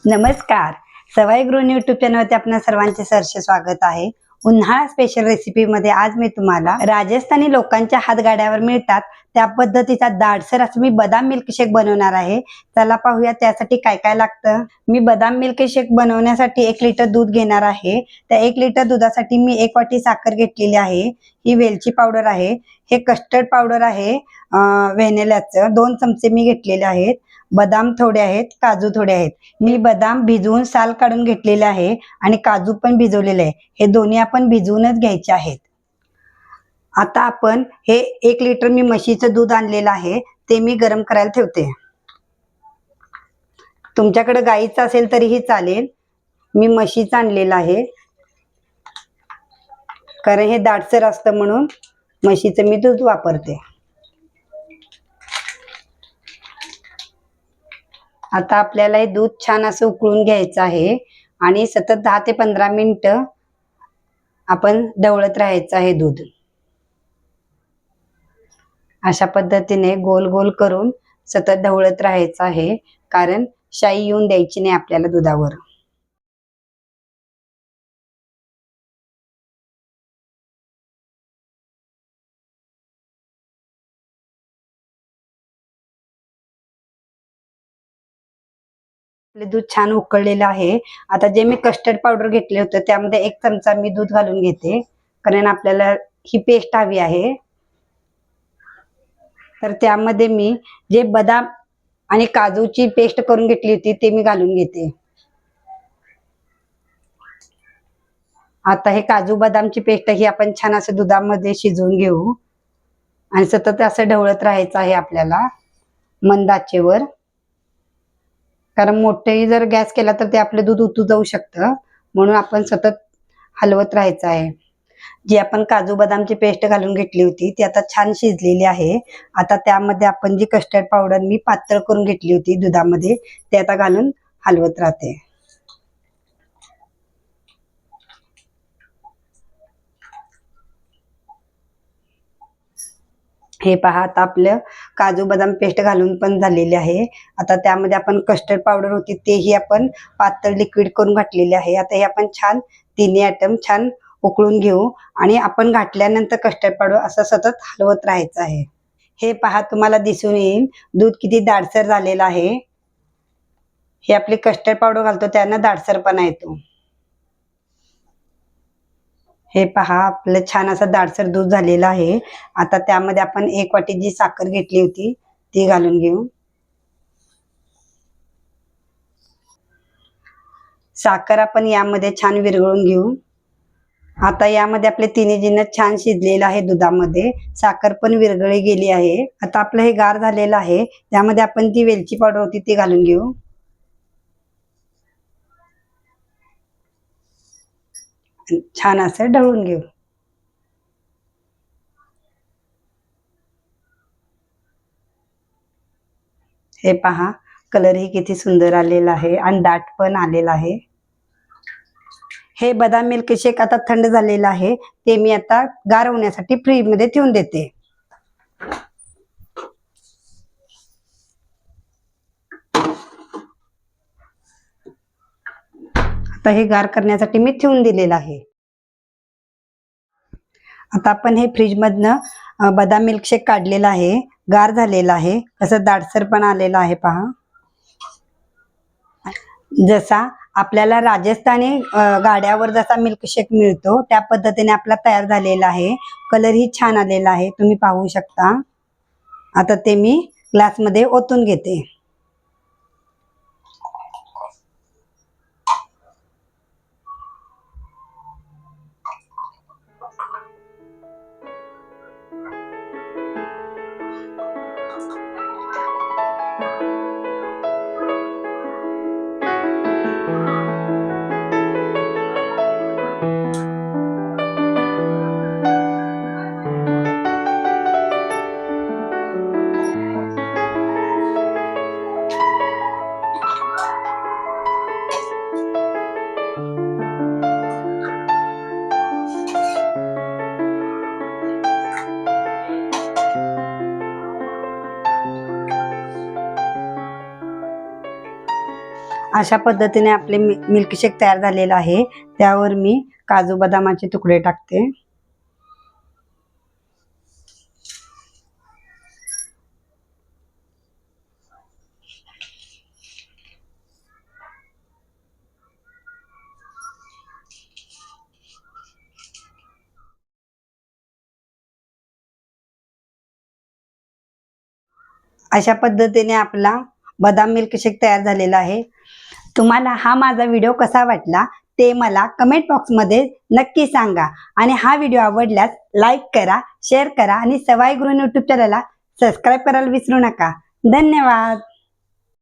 नमस्कार. सवाई गृहिणी यूट्यूब चॅनलवरती आपल्या सर्वांचे सहर्ष स्वागत आहे. उन्हाळा स्पेशल रेसिपीमध्ये आज मी तुम्हाला राजस्थानी लोकांच्या हातगाड्यावर मिळतात त्या पद्धतीचा दाटसर असं मी बदाम मिल्कशेक बनवणार आहे. चला पाहूया त्यासाठी काय काय लागतं. मी बदाम मिल्कशेक बनवण्यासाठी 1 लिटर दूध घेणार आहे. त्या 1 लिटर दुधासाठी मी 1 वाटी साखर घेतलेली आहे. ही वेलची पावडर आहे. हे कस्टर्ड पावडर आहे व्हॅनिलाचं 2 चमचे मी घेतलेले आहेत. बदाम थोडे आहेत, काजू थोडे आहेत. मी बदाम भिजवून साल काढून घेतलेले आहे आणि काजू पण भिजवलेले आहे. हे दोन्ही आपण भिजवूनच घ्यायचे आहेत. आता आपण हे 1 लिटर मी म्हशीचं दूध आणलेलं आहे ते मी गरम करायला ठेवते. तुमच्याकडे गाईचं असेल तरीही चालेल. मी म्हशीचं आणलेलं आहे कारण हे दाटसर असतं म्हणून म्हशीचं मी दूध वापरते. आता आपल्याला हे दूध छान असं उकळून घ्यायचं आहे आणि सतत 10 ते 15 मिनिटं आपण ढवळत राहायचं आहे दूध. अशा पद्धतीने गोल गोल करून सतत ढवळत राहायचं आहे कारण शाई येऊन द्यायची नाही आपल्याला दुधावर. दूध छान उकळलेलं आहे. आता जे मी कस्टर्ड पावडर घेतले होते त्यामध्ये 1 चमचा मी दूध घालून घेते कारण आपल्याला ही पेस्ट हवी आहे. तर त्यामध्ये मी जे बदाम आणि काजूची पेस्ट करून घेतली होती ते मी घालून घेते. आता हे काजू बदामची पेस्ट ही आपण छान असं दुधामध्ये शिजवून घेऊ आणि सतत असं ढवळत राहायचं आहे आपल्याला मंद आचेवर. कारण मोठेही जर गॅस केला तर ते आपलं दूध उतू जाऊ शकतं म्हणून आपण सतत हलवत राहायचं आहे. जी आपण काजू बदामची पेस्ट घालून घेतली होती ती आता छान शिजलेली आहे. आता त्यामध्ये आपण जी कस्टर्ड पावडर मी पातळ करून घेतली होती दुधामध्ये ते आता घालून हलवत राहते. हे पहा आता आपलं काजू बदाम पेस्ट घालून पण झालेली आहे. आता त्यामध्ये आपण कस्टर्ड पावडर होती तेही आपण पातळ लिक्विड करून घातलेली आहे. आता हे आपण छान तिन्ही आयटम छान उकळून घेऊ आणि आपण घातल्यानंतर कस्टर्ड पावडर असं सतत हलवत राहायचं आहे. हे पहा तुम्हाला दिसून येईल दूध किती दाटसर झालेलं आहे. हे आपली कस्टर्ड पावडर घालतो त्यानं दाटसरपणा येतो. हे पहा आपलं छान असं दाटसर दूध झालेलं आहे. आता त्यामध्ये आपण 1 वाटी जी साखर घेतली होती ती घालून घेऊ. साखर आपण यामध्ये छान विरघळून घेऊ. आता यामध्ये आपले तिन्ही जिन्नस छान शिजलेले आहे दुधामध्ये. साखर पण विरघळली गेली आहे. आता आपलं हे गार झालेलं आहे. त्यामध्ये आपण ती वेलची पावडर होती ती घालून घेऊ. छान असं ढवळून घेऊ. हे पहा कलर ही किती सुंदर आलेला आहे आणि दाट पण आलेला आहे. हे बदाम मिल्कशेक आता थंड झालेलं आहे ते मी आता गार होण्यासाठी फ्रीज मध्ये ठेवून देते. आता हे गार करण्यासाठी मी ठेवून दिलेलं आहे. आता आपण हे फ्रीज मधनं बदाम मिल्कशेक काढलेला आहे. गार झालेला आहे. असं दाटसर पण आलेला आहे पहा. जसा आपल्याला राजस्थानी गाड्यावर जसा मिल्कशेक मिळतो त्या पद्धतीने आपला तयार झालेला आहे. कलर ही छान आलेला आहे तुम्ही पाहू शकता. आता ते मी ग्लास मध्ये ओतून घेते. अशा पद्धतीने आपले मिल्कशेक तयार झालेला आहे. त्यावर मी काजू बदामाचे तुकडे टाकते. अशा पद्धतीने आपला बदाम मिल्कशेक तयार झालेला आहे. तुम्हाला हा माझा व्हिडिओ कसा वाटला ते मला कमेंट बॉक्समध्ये नक्की सांगा. आणि हा व्हिडिओ आवडल्यास लाईक करा, शेअर करा आणि सवाई गृहिणी यूट्यूब चॅनलला सबस्क्राईब करायला विसरू नका. धन्यवाद.